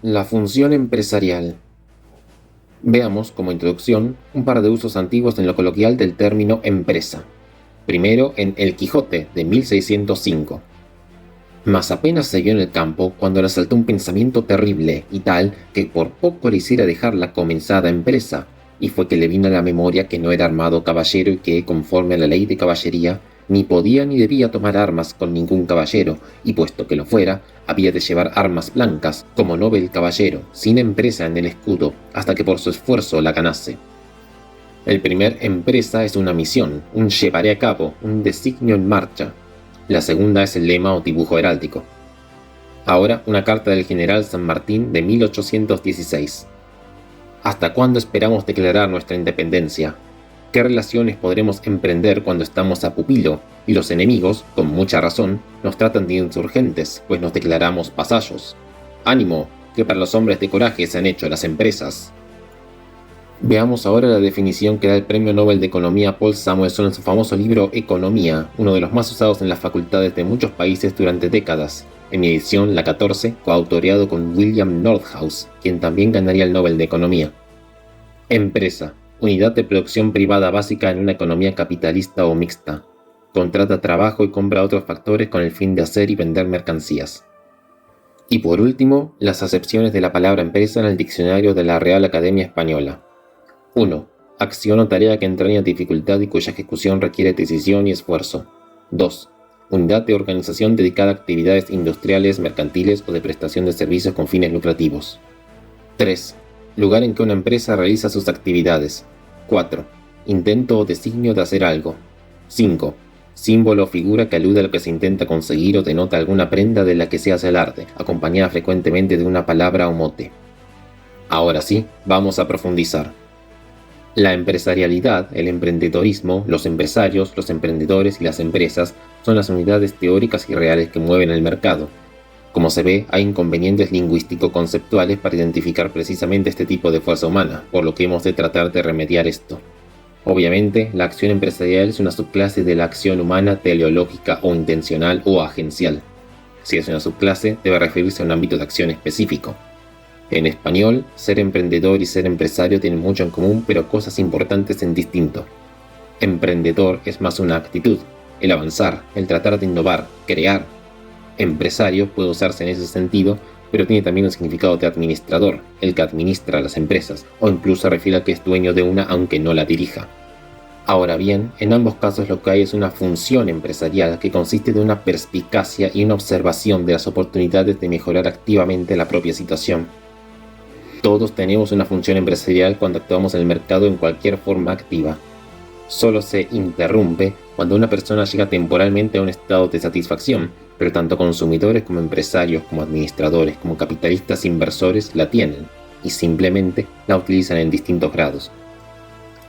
La función empresarial. Veamos, como introducción, un par de usos antiguos en lo coloquial del término empresa. Primero en El Quijote, de 1605. Mas apenas se vio en el campo cuando le asaltó un pensamiento terrible y tal que por poco le hiciera dejar la comenzada empresa, y fue que le vino a la memoria que no era armado caballero y que, conforme a la ley de caballería, ni podía ni debía tomar armas con ningún caballero, y puesto que lo fuera, había de llevar armas blancas, como noble caballero, sin empresa en el escudo, hasta que por su esfuerzo la ganase. El primer empresa es una misión, un llevaré a cabo, un designio en marcha. La segunda es el lema o dibujo heráldico. Ahora una carta del general San Martín de 1816. ¿Hasta cuándo esperamos declarar nuestra independencia? ¿Qué relaciones podremos emprender cuando estamos a pupilo y los enemigos, con mucha razón, nos tratan de insurgentes, pues nos declaramos vasallos? ¡Ánimo, que para los hombres de coraje se han hecho las empresas! Veamos ahora la definición que da el Premio Nobel de Economía Paul Samuelson en su famoso libro Economía, uno de los más usados en las facultades de muchos países durante décadas, en mi edición, la 14, coautoreado con William Nordhaus, quien también ganaría el Nobel de Economía. Empresa, unidad de producción privada básica en una economía capitalista o mixta. Contrata trabajo y compra otros factores con el fin de hacer y vender mercancías. Y por último, las acepciones de la palabra empresa en el diccionario de la Real Academia Española. 1. Acción o tarea que entraña dificultad y cuya ejecución requiere decisión y esfuerzo. 2. Unidad de organización dedicada a actividades industriales, mercantiles o de prestación de servicios con fines lucrativos. 3. Lugar en que una empresa realiza sus actividades. 4. Intento o designio de hacer algo. 5. Símbolo o figura que alude a lo que se intenta conseguir o denota alguna prenda de la que se hace alarde, acompañada frecuentemente de una palabra o mote. Ahora sí, vamos a profundizar. La empresarialidad, el emprendedorismo, los empresarios, los emprendedores y las empresas son las unidades teóricas y reales que mueven el mercado. Como se ve, hay inconvenientes lingüístico-conceptuales para identificar precisamente este tipo de fuerza humana, por lo que hemos de tratar de remediar esto. Obviamente, la acción empresarial es una subclase de la acción humana teleológica o intencional o agencial. Si es una subclase, debe referirse a un ámbito de acción específico. En español, ser emprendedor y ser empresario tienen mucho en común, pero cosas importantes en distinto. Emprendedor es más una actitud, el avanzar, el tratar de innovar, crear. Empresario puede usarse en ese sentido, pero tiene también un significado de administrador, el que administra las empresas, o incluso se refiere al que es dueño de una aunque no la dirija. Ahora bien, en ambos casos lo que hay es una función empresarial que consiste de una perspicacia y una observación de las oportunidades de mejorar activamente la propia situación. Todos tenemos una función empresarial cuando actuamos en el mercado en cualquier forma activa. Solo se interrumpe cuando una persona llega temporalmente a un estado de satisfacción, pero tanto consumidores como empresarios, como administradores, como capitalistas e inversores la tienen, y simplemente la utilizan en distintos grados.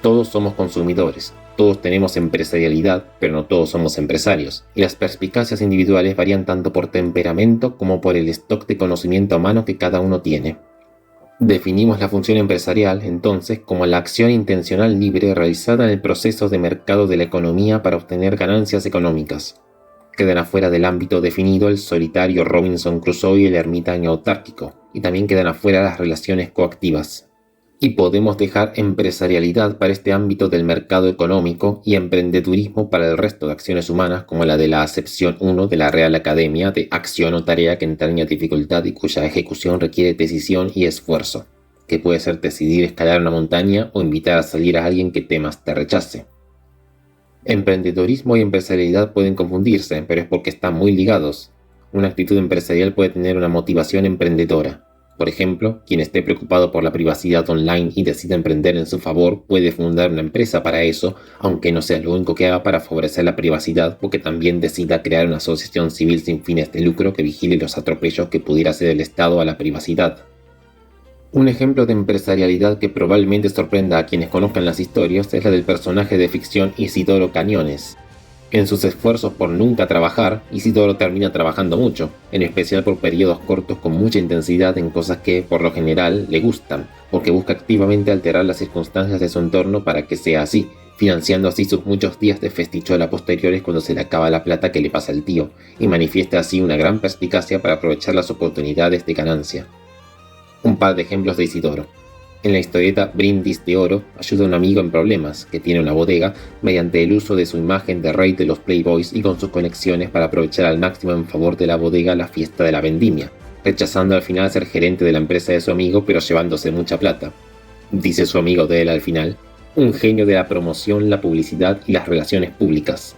Todos somos consumidores, todos tenemos empresarialidad, pero no todos somos empresarios, y las perspicacias individuales varían tanto por temperamento como por el stock de conocimiento humano que cada uno tiene. Definimos la función empresarial, entonces, como la acción intencional libre realizada en el proceso de mercado de la economía para obtener ganancias económicas. Quedan afuera del ámbito definido el solitario Robinson Crusoe y el ermitaño autárquico, y también quedan afuera las relaciones coactivas. Y podemos dejar empresarialidad para este ámbito del mercado económico y emprendedurismo para el resto de acciones humanas, como la de la acepción 1 de la Real Academia de acción o tarea que entraña dificultad y cuya ejecución requiere decisión y esfuerzo, que puede ser decidir escalar una montaña o invitar a salir a alguien que temas te rechace. Emprendedorismo y empresarialidad pueden confundirse, pero es porque están muy ligados. Una actitud empresarial puede tener una motivación emprendedora. Por ejemplo, quien esté preocupado por la privacidad online y decida emprender en su favor puede fundar una empresa para eso, aunque no sea lo único que haga para favorecer la privacidad, porque también decida crear una asociación civil sin fines de lucro que vigile los atropellos que pudiera hacer el Estado a la privacidad. Un ejemplo de empresarialidad que probablemente sorprenda a quienes conozcan las historias es la del personaje de ficción Isidoro Cañones. En sus esfuerzos por nunca trabajar, Isidoro termina trabajando mucho, en especial por periodos cortos con mucha intensidad en cosas que, por lo general, le gustan, porque busca activamente alterar las circunstancias de su entorno para que sea así, financiando así sus muchos días de festichola posteriores cuando se le acaba la plata que le pasa al tío, y manifiesta así una gran perspicacia para aprovechar las oportunidades de ganancia. Un par de ejemplos de Isidoro. En la historieta Brindis de Oro, ayuda a un amigo en problemas, que tiene una bodega, mediante el uso de su imagen de rey de los Playboys y con sus conexiones para aprovechar al máximo en favor de la bodega la fiesta de la vendimia, rechazando al final ser gerente de la empresa de su amigo pero llevándose mucha plata. Dice su amigo de él al final, un genio de la promoción, la publicidad y las relaciones públicas.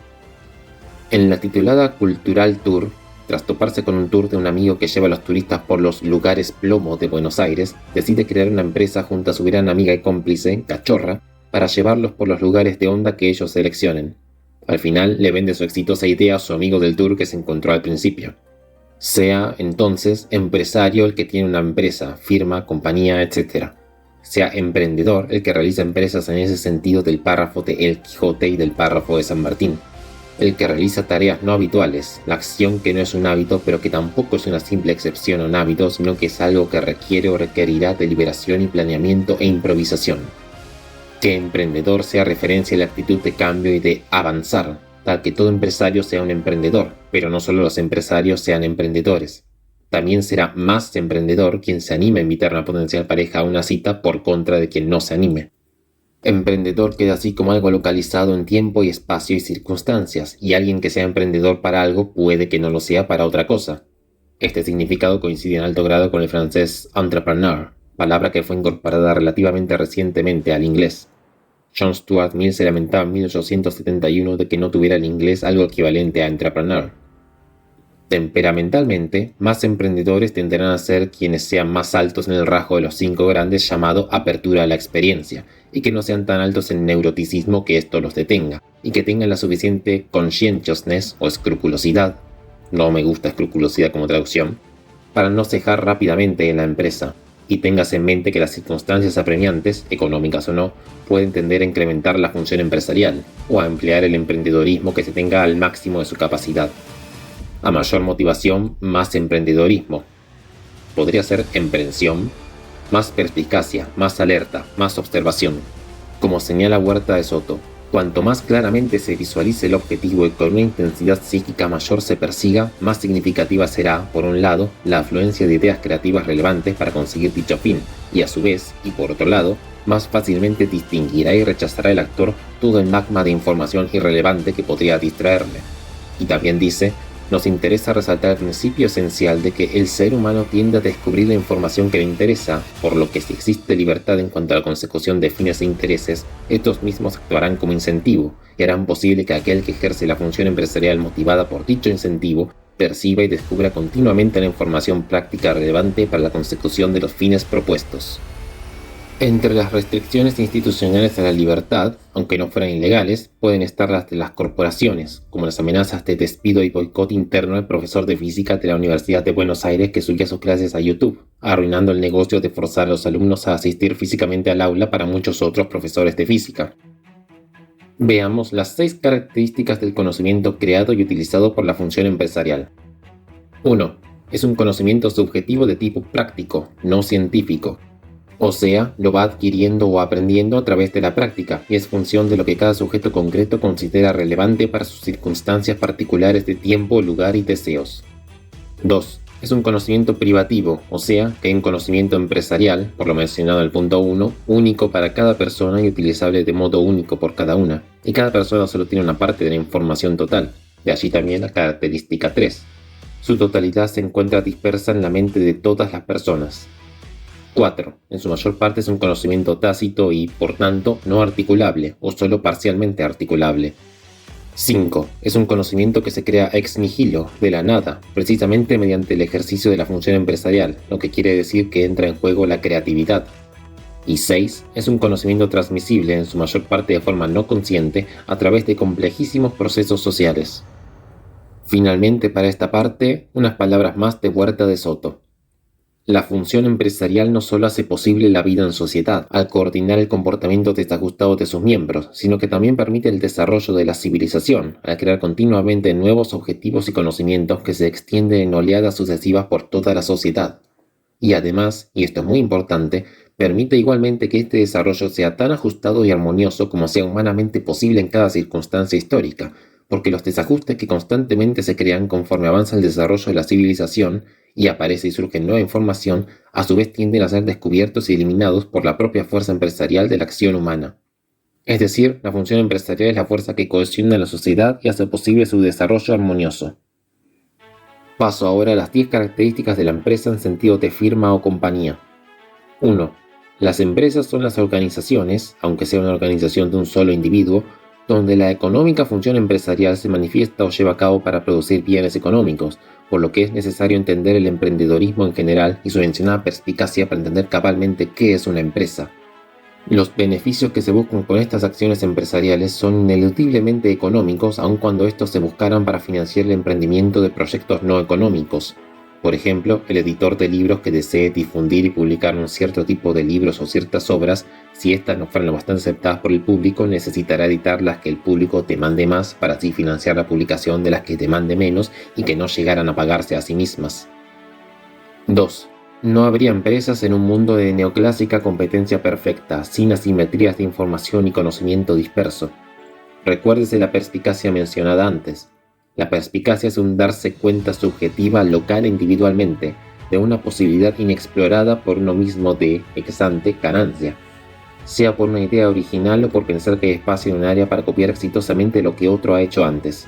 En la titulada Cultural Tour, tras toparse con un tour de un amigo que lleva a los turistas por los lugares plomo de Buenos Aires, decide crear una empresa junto a su gran amiga y cómplice, Cachorra, para llevarlos por los lugares de onda que ellos seleccionen. Al final le vende su exitosa idea a su amigo del tour que se encontró al principio. Sea, entonces, empresario el que tiene una empresa, firma, compañía, etc. Sea emprendedor el que realiza empresas en ese sentido del párrafo de El Quijote y del párrafo de San Martín. El que realiza tareas no habituales, la acción que no es un hábito pero que tampoco es una simple excepción a un hábito, sino que es algo que requiere o requerirá deliberación y planeamiento e improvisación. Que emprendedor sea referencia a la actitud de cambio y de avanzar, tal que todo empresario sea un emprendedor, pero no solo los empresarios sean emprendedores. También será más emprendedor quien se anime a invitar a una potencial pareja a una cita por contra de quien no se anime. Emprendedor queda así como algo localizado en tiempo y espacio y circunstancias, y alguien que sea emprendedor para algo puede que no lo sea para otra cosa. Este significado coincide en alto grado con el francés entrepreneur, palabra que fue incorporada relativamente recientemente al inglés. John Stuart Mill se lamentaba en 1871 de que no tuviera el inglés algo equivalente a entrepreneur. Temperamentalmente, más emprendedores tenderán a ser quienes sean más altos en el rasgo de los 5 grandes llamado apertura a la experiencia, y que no sean tan altos en neuroticismo que esto los detenga, y que tengan la suficiente conscientiousness o escrupulosidad, no me gusta escrupulosidad como traducción, para no cejar rápidamente en la empresa, y tengas en mente que las circunstancias apremiantes, económicas o no, pueden tender a incrementar la función empresarial, o a emplear el emprendedorismo que se tenga al máximo de su capacidad. A mayor motivación, más emprendedorismo. Podría ser emprensión, más perspicacia, más alerta, más observación. Como señala Huerta de Soto, cuanto más claramente se visualice el objetivo y con una intensidad psíquica mayor se persiga, más significativa será, por un lado, la afluencia de ideas creativas relevantes para conseguir dicho fin, y a su vez, y por otro lado, más fácilmente distinguirá y rechazará el actor todo el magma de información irrelevante que podría distraerle. Y también dice, nos interesa resaltar el principio esencial de que el ser humano tiende a descubrir la información que le interesa, por lo que si existe libertad en cuanto a la consecución de fines e intereses, estos mismos actuarán como incentivo y harán posible que aquel que ejerce la función empresarial motivada por dicho incentivo perciba y descubra continuamente la información práctica relevante para la consecución de los fines propuestos. Entre las restricciones institucionales a la libertad, aunque no fueran ilegales, pueden estar las de las corporaciones, como las amenazas de despido y boicot interno al profesor de física de la Universidad de Buenos Aires que subía sus clases a YouTube, arruinando el negocio de forzar a los alumnos a asistir físicamente al aula para muchos otros profesores de física. Veamos las 6 características del conocimiento creado y utilizado por la función empresarial. 1. Es un conocimiento subjetivo de tipo práctico, no científico. O sea, lo va adquiriendo o aprendiendo a través de la práctica y es función de lo que cada sujeto concreto considera relevante para sus circunstancias particulares de tiempo, lugar y deseos. 2. Es un conocimiento privativo, o sea, que es un conocimiento empresarial, por lo mencionado en el punto 1, único para cada persona y utilizable de modo único por cada una, y cada persona solo tiene una parte de la información total, de allí también la característica 3. Su totalidad se encuentra dispersa en la mente de todas las personas. 4. En su mayor parte es un conocimiento tácito y, por tanto, no articulable o solo parcialmente articulable. 5. Es un conocimiento que se crea ex nihilo, de la nada, precisamente mediante el ejercicio de la función empresarial, lo que quiere decir que entra en juego la creatividad. Y 6. Es un conocimiento transmisible, en su mayor parte de forma no consciente, a través de complejísimos procesos sociales. Finalmente, para esta parte, unas palabras más de Huerta de Soto. La función empresarial no solo hace posible la vida en sociedad, al coordinar el comportamiento desajustado de sus miembros, sino que también permite el desarrollo de la civilización, al crear continuamente nuevos objetivos y conocimientos que se extienden en oleadas sucesivas por toda la sociedad. Y además, y esto es muy importante, permite igualmente que este desarrollo sea tan ajustado y armonioso como sea humanamente posible en cada circunstancia histórica, porque los desajustes que constantemente se crean conforme avanza el desarrollo de la civilización y aparece y surge nueva información, a su vez tienden a ser descubiertos y eliminados por la propia fuerza empresarial de la acción humana. Es decir, la función empresarial es la fuerza que cohesiona la sociedad y hace posible su desarrollo armonioso. Paso ahora a las 10 características de la empresa en sentido de firma o compañía. 1. Las empresas son las organizaciones, aunque sea una organización de un solo individuo, donde la económica función empresarial se manifiesta o lleva a cabo para producir bienes económicos, por lo que es necesario entender el emprendedorismo en general y su mencionada perspicacia para entender cabalmente qué es una empresa. Los beneficios que se buscan con estas acciones empresariales son ineludiblemente económicos, aun cuando estos se buscaran para financiar el emprendimiento de proyectos no económicos. Por ejemplo, el editor de libros que desee difundir y publicar un cierto tipo de libros o ciertas obras, si éstas no fueran lo bastante aceptadas por el público, necesitará editar las que el público demande más para así financiar la publicación de las que demande menos y que no llegaran a pagarse a sí mismas. 2. No habría empresas en un mundo de neoclásica competencia perfecta, sin asimetrías de información y conocimiento disperso. Recuérdese la perspicacia mencionada antes. La perspicacia es un darse cuenta subjetiva local e individualmente de una posibilidad inexplorada por uno mismo de, ex ante, ganancia, sea por una idea original o por pensar que hay espacio en un área para copiar exitosamente lo que otro ha hecho antes.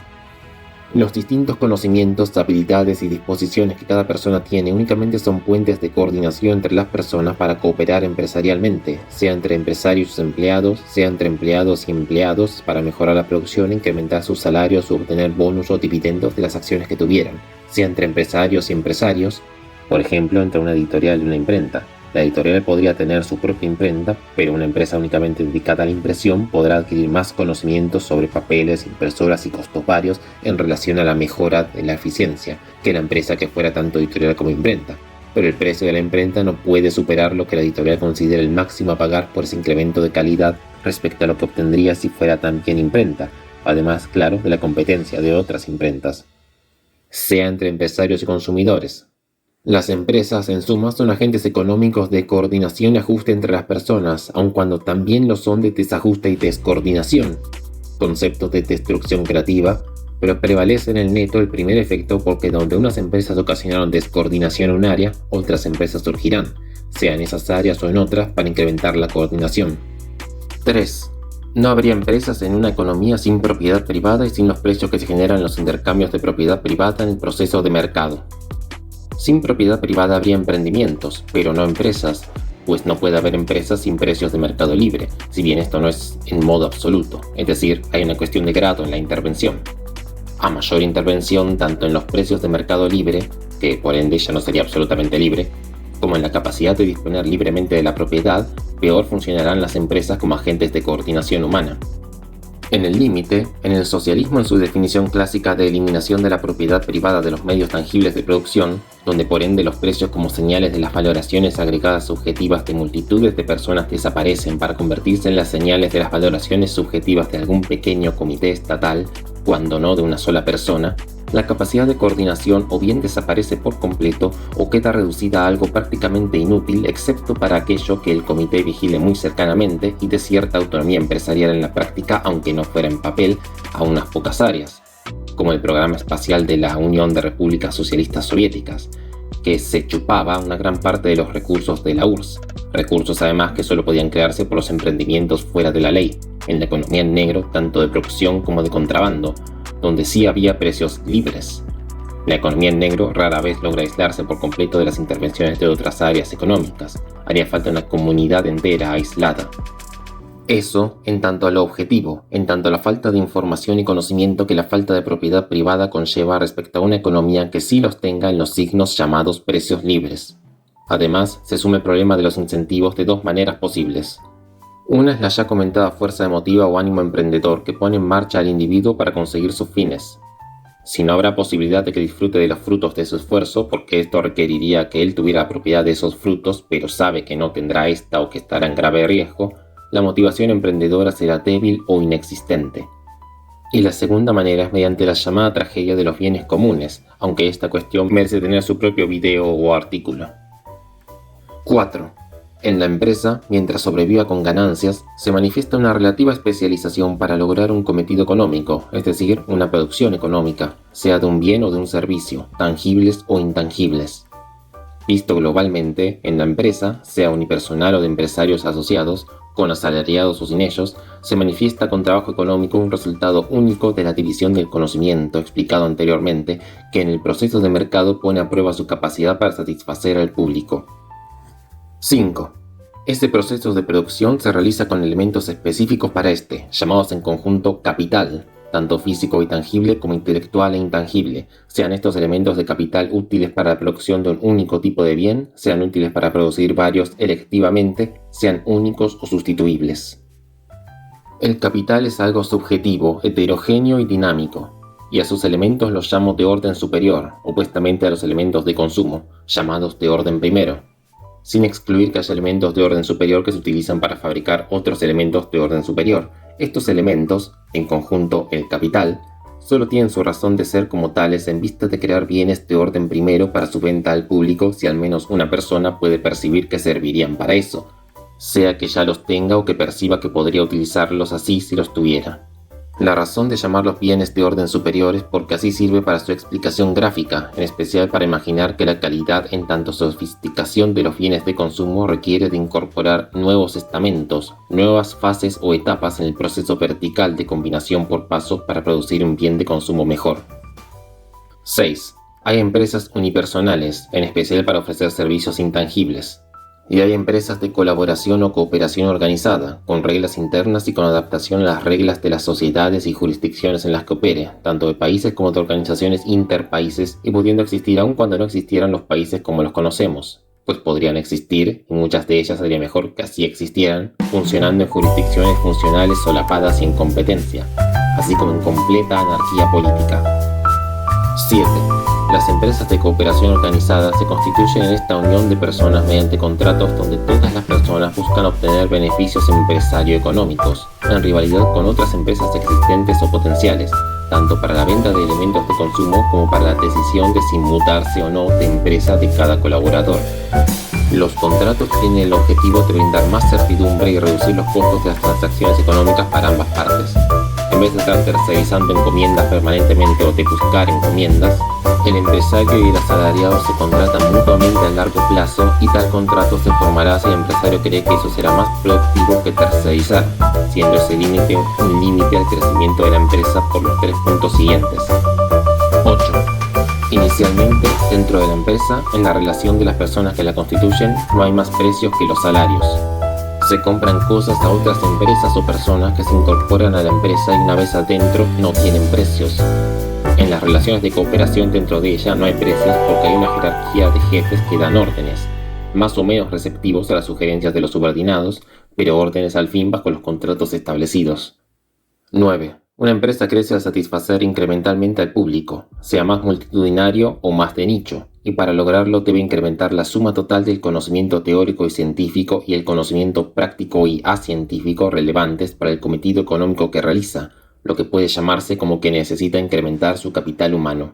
Los distintos conocimientos, habilidades y disposiciones que cada persona tiene únicamente son puentes de coordinación entre las personas para cooperar empresarialmente, sea entre empresarios y sus empleados, sea entre empleados y empleados para mejorar la producción, incrementar sus salarios o obtener bonus o dividendos de las acciones que tuvieran, sea entre empresarios y empresarios, por ejemplo, entre una editorial y una imprenta. La editorial podría tener su propia imprenta, pero una empresa únicamente dedicada a la impresión podrá adquirir más conocimientos sobre papeles, impresoras y costos varios en relación a la mejora de la eficiencia que la empresa que fuera tanto editorial como imprenta. Pero el precio de la imprenta no puede superar lo que la editorial considera el máximo a pagar por ese incremento de calidad respecto a lo que obtendría si fuera también imprenta, además, claro, de la competencia de otras imprentas. Sea entre empresarios y consumidores. Las empresas, en suma, son agentes económicos de coordinación y ajuste entre las personas, aun cuando también lo son de desajuste y descoordinación, conceptos de destrucción creativa, pero prevalece en el neto el primer efecto porque donde unas empresas ocasionaron descoordinación en un área, otras empresas surgirán, sea en esas áreas o en otras, para incrementar la coordinación. 3. No habría empresas en una economía sin propiedad privada y sin los precios que se generan en los intercambios de propiedad privada en el proceso de mercado. Sin propiedad privada habría emprendimientos, pero no empresas, pues no puede haber empresas sin precios de mercado libre, si bien esto no es en modo absoluto, es decir, hay una cuestión de grado en la intervención. A mayor intervención tanto en los precios de mercado libre, que por ende ya no sería absolutamente libre, como en la capacidad de disponer libremente de la propiedad, peor funcionarán las empresas como agentes de coordinación humana. En el límite, en el socialismo en su definición clásica de eliminación de la propiedad privada de los medios tangibles de producción, donde por ende los precios como señales de las valoraciones agregadas subjetivas de multitudes de personas desaparecen para convertirse en las señales de las valoraciones subjetivas de algún pequeño comité estatal, cuando no de una sola persona, la capacidad de coordinación o bien desaparece por completo o queda reducida a algo prácticamente inútil excepto para aquello que el comité vigile muy cercanamente y de cierta autonomía empresarial en la práctica, aunque no fuera en papel, a unas pocas áreas, como el programa espacial de la Unión de Repúblicas Socialistas Soviéticas, que se chupaba una gran parte de los recursos de la URSS, recursos además que solo podían crearse por los emprendimientos fuera de la ley, en la economía en negro tanto de producción como de contrabando, donde sí había precios libres. La economía en negro rara vez logra aislarse por completo de las intervenciones de otras áreas económicas. Haría falta una comunidad entera aislada. Eso en tanto a lo objetivo, en tanto a la falta de información y conocimiento que la falta de propiedad privada conlleva respecto a una economía que sí los tenga en los signos llamados precios libres. Además, se suma el problema de los incentivos de dos maneras posibles. Una es la ya comentada fuerza emotiva o ánimo emprendedor que pone en marcha al individuo para conseguir sus fines. Si no habrá posibilidad de que disfrute de los frutos de su esfuerzo, porque esto requeriría que él tuviera propiedad de esos frutos, pero sabe que no tendrá esta o que estará en grave riesgo, la motivación emprendedora será débil o inexistente. Y la segunda manera es mediante la llamada tragedia de los bienes comunes, aunque esta cuestión merece tener su propio video o artículo. 4. En la empresa, mientras sobreviva con ganancias, se manifiesta una relativa especialización para lograr un cometido económico, es decir, una producción económica, sea de un bien o de un servicio, tangibles o intangibles. Visto globalmente, en la empresa, sea unipersonal o de empresarios asociados, con asalariados o sin ellos, se manifiesta con trabajo económico un resultado único de la división del conocimiento explicado anteriormente, que en el proceso de mercado pone a prueba su capacidad para satisfacer al público. 5. Este proceso de producción se realiza con elementos específicos para este, llamados en conjunto capital, tanto físico y tangible como intelectual e intangible, sean estos elementos de capital útiles para la producción de un único tipo de bien, sean útiles para producir varios electivamente, sean únicos o sustituibles. El capital es algo subjetivo, heterogéneo y dinámico, y a sus elementos los llamo de orden superior, opuestamente a los elementos de consumo, llamados de orden primero, sin excluir que haya elementos de orden superior que se utilizan para fabricar otros elementos de orden superior. Estos elementos, en conjunto el capital, solo tienen su razón de ser como tales en vista de crear bienes de orden primero para su venta al público si al menos una persona puede percibir que servirían para eso, sea que ya los tenga o que perciba que podría utilizarlos así si los tuviera. La razón de llamarlos bienes de orden superior es porque así sirve para su explicación gráfica, en especial para imaginar que la calidad en tanto sofisticación de los bienes de consumo requiere de incorporar nuevos estamentos, nuevas fases o etapas en el proceso vertical de combinación por pasos para producir un bien de consumo mejor. 6. Hay empresas unipersonales, en especial para ofrecer servicios intangibles. Y hay empresas de colaboración o cooperación organizada, con reglas internas y con adaptación a las reglas de las sociedades y jurisdicciones en las que opere, tanto de países como de organizaciones interpaíses, y pudiendo existir aun cuando no existieran los países como los conocemos, pues podrían existir, y muchas de ellas sería mejor que así existieran, funcionando en jurisdicciones funcionales solapadas y en competencia, así como en completa anarquía política. 7. Las empresas de cooperación organizada se constituyen en esta unión de personas mediante contratos donde todas las personas buscan obtener beneficios empresario-económicos, en rivalidad con otras empresas existentes o potenciales, tanto para la venta de elementos de consumo como para la decisión de si mutarse o no de empresa de cada colaborador. Los contratos tienen el objetivo de brindar más certidumbre y reducir los costos de las transacciones económicas para ambas partes. En vez de estar tercerizando encomiendas permanentemente o de buscar encomiendas, el empresario y el asalariado se contratan mutuamente a largo plazo y tal contrato se formará si el empresario cree que eso será más productivo que tercerizar, siendo ese límite un límite al crecimiento de la empresa por los 3 puntos siguientes. 8. Inicialmente, dentro de la empresa, en la relación de las personas que la constituyen, no hay más precios que los salarios. Se compran cosas a otras empresas o personas que se incorporan a la empresa y una vez adentro no tienen precios. En las relaciones de cooperación dentro de ella no hay precios porque hay una jerarquía de jefes que dan órdenes, más o menos receptivos a las sugerencias de los subordinados, pero órdenes al fin bajo los contratos establecidos. 9. Una empresa crece al satisfacer incrementalmente al público, sea más multitudinario o más de nicho, y para lograrlo debe incrementar la suma total del conocimiento teórico y científico y el conocimiento práctico y acientífico relevantes para el cometido económico que realiza, lo que puede llamarse como que necesita incrementar su capital humano.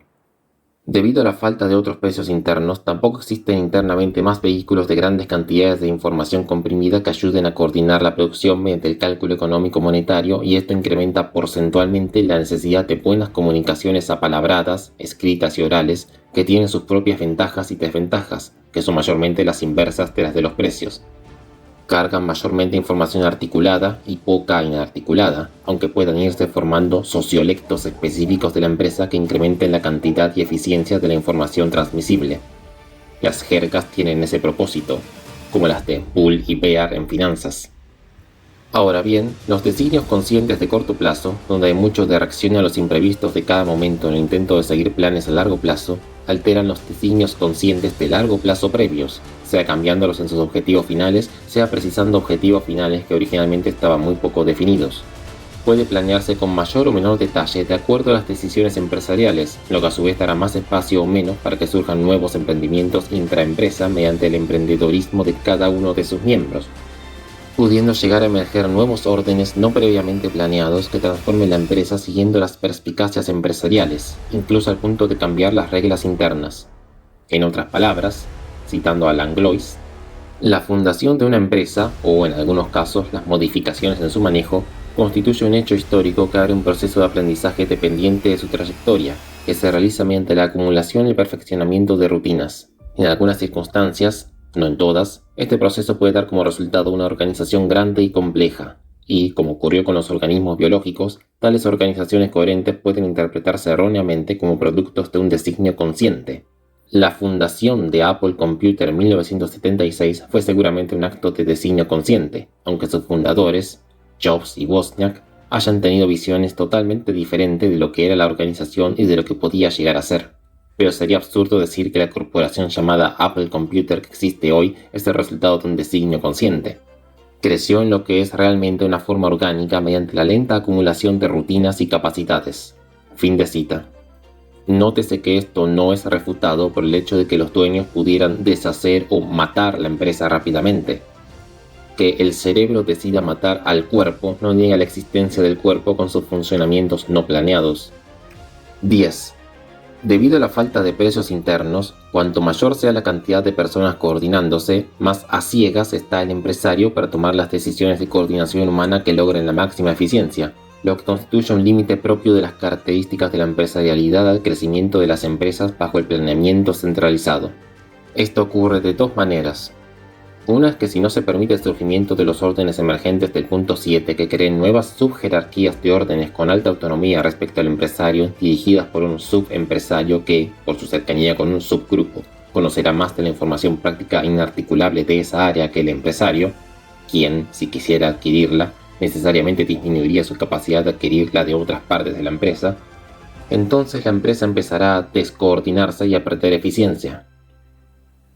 Debido a la falta de otros precios internos, tampoco existen internamente más vehículos de grandes cantidades de información comprimida que ayuden a coordinar la producción mediante el cálculo económico monetario, y esto incrementa porcentualmente la necesidad de buenas comunicaciones apalabradas, escritas y orales, que tienen sus propias ventajas y desventajas, que son mayormente las inversas de las de los precios. Cargan mayormente información articulada y poca inarticulada, aunque puedan irse formando sociolectos específicos de la empresa que incrementen la cantidad y eficiencia de la información transmisible. Las jergas tienen ese propósito, como las de Bull y Bear en finanzas. Ahora bien, los designios conscientes de corto plazo, donde hay mucho de reacción a los imprevistos de cada momento en el intento de seguir planes a largo plazo, alteran los designios conscientes de largo plazo previos, sea cambiándolos en sus objetivos finales, sea precisando objetivos finales que originalmente estaban muy poco definidos. Puede planearse con mayor o menor detalle de acuerdo a las decisiones empresariales, lo que a su vez dará más espacio o menos para que surjan nuevos emprendimientos intraempresa mediante el emprendedorismo de cada uno de sus miembros, pudiendo llegar a emerger nuevos órdenes no previamente planeados que transformen la empresa siguiendo las perspicacias empresariales, incluso al punto de cambiar las reglas internas. En otras palabras, citando a Langlois, la fundación de una empresa, o en algunos casos las modificaciones en su manejo, constituye un hecho histórico que abre un proceso de aprendizaje dependiente de su trayectoria, que se realiza mediante la acumulación y perfeccionamiento de rutinas, En algunas circunstancias, no en todas, este proceso puede dar como resultado una organización grande y compleja, y, como ocurrió con los organismos biológicos, tales organizaciones coherentes pueden interpretarse erróneamente como productos de un designio consciente. La fundación de Apple Computer en 1976 fue seguramente un acto de designio consciente, aunque sus fundadores, Jobs y Wozniak, hayan tenido visiones totalmente diferentes de lo que era la organización y de lo que podía llegar a ser. Pero sería absurdo decir que la corporación llamada Apple Computer que existe hoy es el resultado de un designio consciente. Creció en lo que es realmente una forma orgánica mediante la lenta acumulación de rutinas y capacidades. Fin de cita. Nótese que esto no es refutado por el hecho de que los dueños pudieran deshacer o matar la empresa rápidamente. Que el cerebro decida matar al cuerpo no niega la existencia del cuerpo con sus funcionamientos no planeados. 10. Debido a la falta de precios internos, cuanto mayor sea la cantidad de personas coordinándose, más a ciegas está el empresario para tomar las decisiones de coordinación humana que logren la máxima eficiencia, lo que constituye un límite propio de las características de la empresarialidad al crecimiento de las empresas bajo el planeamiento centralizado. Esto ocurre de dos maneras. Una es que si no se permite el surgimiento de los órdenes emergentes del punto 7 que creen nuevas subjerarquías de órdenes con alta autonomía respecto al empresario, dirigidas por un subempresario que, por su cercanía con un subgrupo, conocerá más de la información práctica inarticulable de esa área que el empresario, quien, si quisiera adquirirla, necesariamente disminuiría su capacidad de adquirirla de otras partes de la empresa, entonces la empresa empezará a descoordinarse y a perder eficiencia.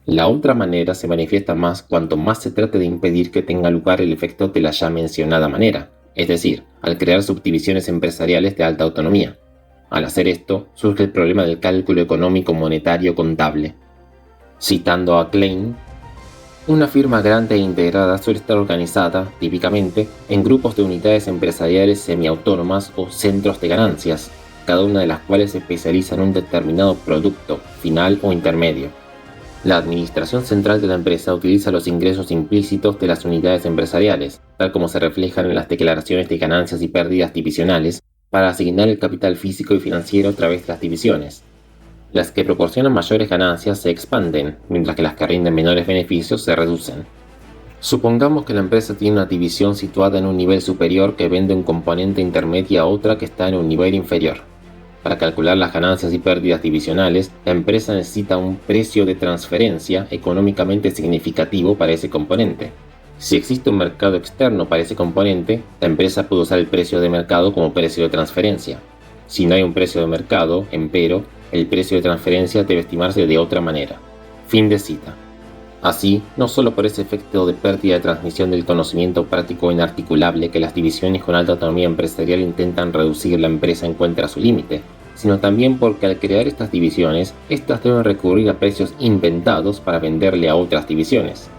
La otra manera se manifiesta más cuanto más se trate de impedir que tenga lugar el efecto de la ya mencionada manera, es decir, al crear subdivisiones empresariales de alta autonomía. Al hacer esto, surge el problema del cálculo económico monetario contable. Citando a Klein, una firma grande e integrada suele estar organizada, típicamente, en grupos de unidades empresariales semiautónomas o centros de ganancias, cada una de las cuales se especializa en un determinado producto, final o intermedio. La administración central de la empresa utiliza los ingresos implícitos de las unidades empresariales, tal como se reflejan en las declaraciones de ganancias y pérdidas divisionales, para asignar el capital físico y financiero a través de las divisiones. Las que proporcionan mayores ganancias se expanden, mientras que las que rinden menores beneficios se reducen. Supongamos que la empresa tiene una división situada en un nivel superior que vende un componente intermedio a otra que está en un nivel inferior. Para calcular las ganancias y pérdidas divisionales, la empresa necesita un precio de transferencia económicamente significativo para ese componente. Si existe un mercado externo para ese componente, la empresa puede usar el precio de mercado como precio de transferencia. Si no hay un precio de mercado, empero, el precio de transferencia debe estimarse de otra manera. Fin de cita. Así, no solo por ese efecto de pérdida de transmisión del conocimiento práctico inarticulable que las divisiones con alta autonomía empresarial intentan reducir la empresa encuentra su límite, sino también porque al crear estas divisiones, éstas deben recurrir a precios inventados para venderle a otras divisiones.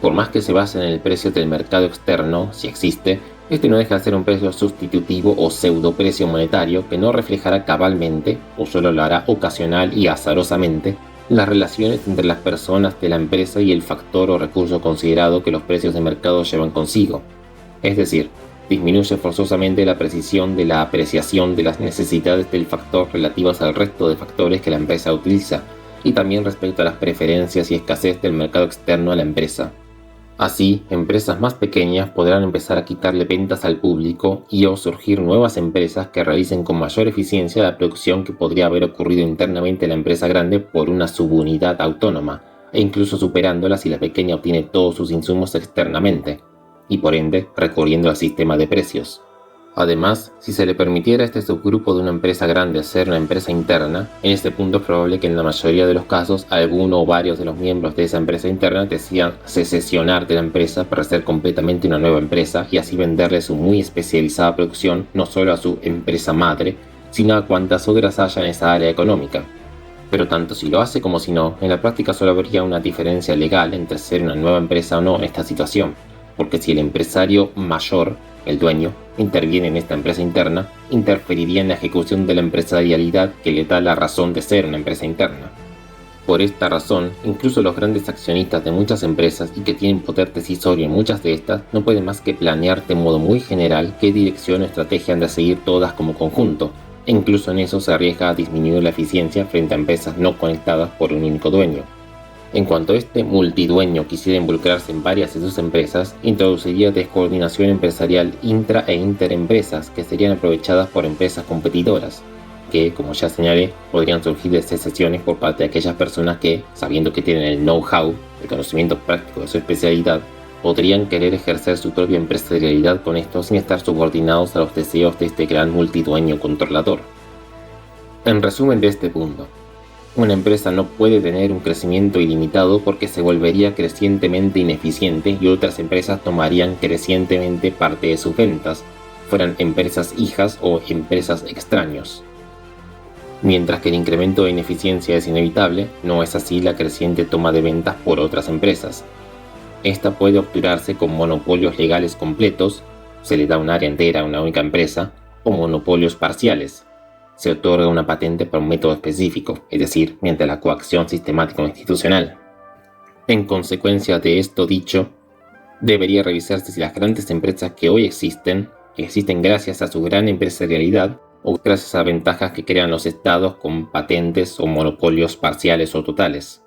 Por más que se basen en el precio del mercado externo, si existe, este no deja de ser un precio sustitutivo o pseudoprecio monetario que no reflejará cabalmente, o solo lo hará ocasional y azarosamente, las relaciones entre las personas de la empresa y el factor o recurso considerado que los precios de mercado llevan consigo. Es decir, disminuye forzosamente la precisión de la apreciación de las necesidades del factor relativas al resto de factores que la empresa utiliza, y también respecto a las preferencias y escasez del mercado externo a la empresa. Así, empresas más pequeñas podrán empezar a quitarle ventas al público y o surgir nuevas empresas que realicen con mayor eficiencia la producción que podría haber ocurrido internamente en la empresa grande por una subunidad autónoma, e incluso superándola si la pequeña obtiene todos sus insumos externamente, y por ende recurriendo al sistema de precios. Además, si se le permitiera a este subgrupo de una empresa grande ser una empresa interna, en este punto es probable que en la mayoría de los casos alguno o varios de los miembros de esa empresa interna decidan secesionar de la empresa para hacer completamente una nueva empresa y así venderle su muy especializada producción no solo a su empresa madre, sino a cuantas otras haya en esa área económica. Pero tanto si lo hace como si no, en la práctica solo habría una diferencia legal entre ser una nueva empresa o no en esta situación, porque si el empresario mayor, el dueño, interviene en esta empresa interna, interferiría en la ejecución de la empresarialidad que le da la razón de ser una empresa interna. Por esta razón, incluso los grandes accionistas de muchas empresas y que tienen poder decisorio en muchas de estas, no pueden más que planear de modo muy general qué dirección o estrategia han de seguir todas como conjunto, e incluso en eso se arriesga a disminuir la eficiencia frente a empresas no conectadas por un único dueño. En cuanto este multidueño quisiera involucrarse en varias de sus empresas, introduciría descoordinación empresarial intra e interempresas que serían aprovechadas por empresas competidoras, que, como ya señalé, podrían surgir de secesiones por parte de aquellas personas que, sabiendo que tienen el know-how, el conocimiento práctico de su especialidad, podrían querer ejercer su propia empresarialidad con esto sin estar subordinados a los deseos de este gran multidueño controlador. En resumen de este punto, una empresa no puede tener un crecimiento ilimitado porque se volvería crecientemente ineficiente y otras empresas tomarían crecientemente parte de sus ventas, fueran empresas hijas o empresas extraños. Mientras que el incremento de ineficiencia es inevitable, no es así la creciente toma de ventas por otras empresas. Esta puede obturarse con monopolios legales completos, se le da un área entera a una única empresa, o monopolios parciales. Se otorga una patente por un método específico, es decir, mediante la coacción sistemática o institucional. En consecuencia de esto dicho, debería revisarse si las grandes empresas que hoy existen gracias a su gran empresarialidad o gracias a ventajas que crean los estados con patentes o monopolios parciales o totales.